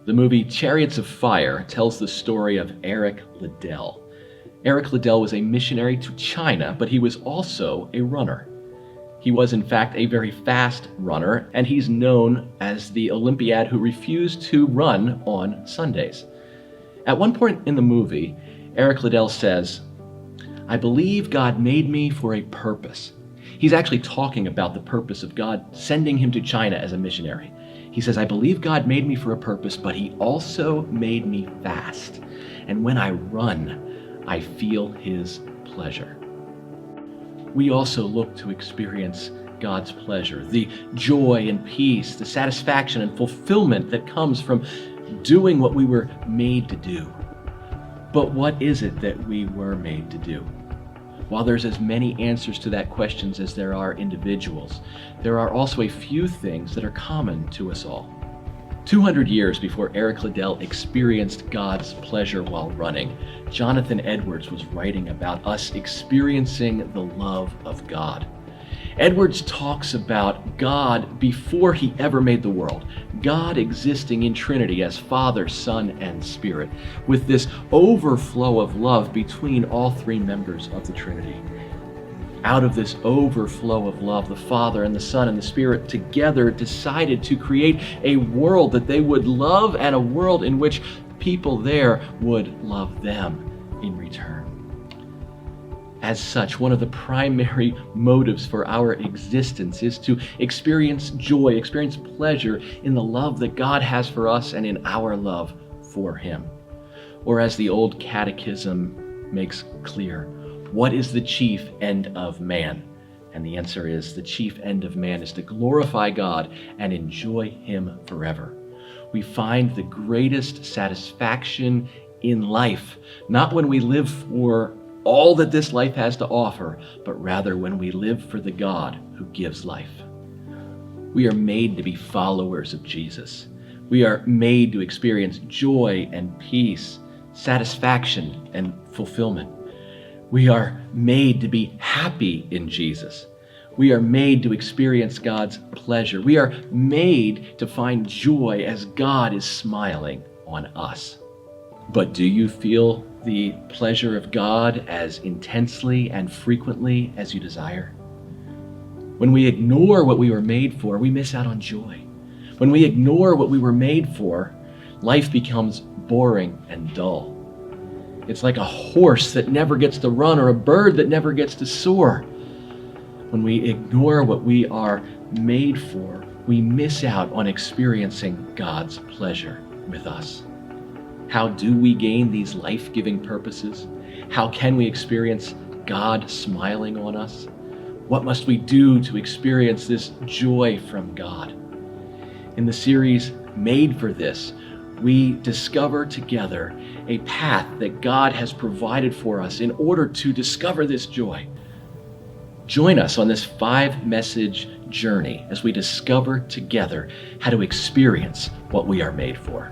The movie Chariots of Fire tells the story of Eric Liddell. Eric Liddell was a missionary to China, but he was also a runner. He was, in fact, a very fast runner, and he's known as the Olympiad who refused to run on Sundays. At one point in the movie, Eric Liddell says, "I believe God made me for a purpose." He's actually talking about the purpose of God sending him to China as a missionary. He says, "I believe God made me for a purpose, but he also made me fast. And when I run, I feel his pleasure." We also look to experience God's pleasure, the joy and peace, the satisfaction and fulfillment that comes from doing what we were made to do. But what is it that we were made to do? While there's as many answers to that question as there are individuals, there are also a few things that are common to us all. 200 years before Eric Liddell experienced God's pleasure while running, Jonathan Edwards was writing about us experiencing the love of God. Edwards talks about God before he ever made the world, God existing in Trinity as Father, Son, and Spirit, with this overflow of love between all three members of the Trinity. Out of this overflow of love, the Father and the Son and the Spirit together decided to create a world that they would love and a world in which people there would love them in return. As such, one of the primary motives for our existence is to experience joy, experience pleasure in the love that God has for us and in our love for Him. Or as the old catechism makes clear, what is the chief end of man? And the answer is, the chief end of man is to glorify God and enjoy Him forever. We find the greatest satisfaction in life, not when we live for all that this life has to offer, but rather when we live for the God who gives life. We are made to be followers of Jesus. We are made to experience joy and peace, satisfaction and fulfillment. We are made to be happy in Jesus. We are made to experience God's pleasure. We are made to find joy as God is smiling on us. But do you feel the pleasure of God as intensely and frequently as you desire? When we ignore what we were made for, we miss out on joy. When we ignore what we were made for, life becomes boring and dull. It's like a horse that never gets to run or a bird that never gets to soar. When we ignore what we are made for, we miss out on experiencing God's pleasure with us. How do we gain these life-giving purposes? How can we experience God smiling on us? What must we do to experience this joy from God? In the series Made for This, we discover together a path that God has provided for us in order to discover this joy. Join us on this 5-message journey as we discover together how to experience what we are made for.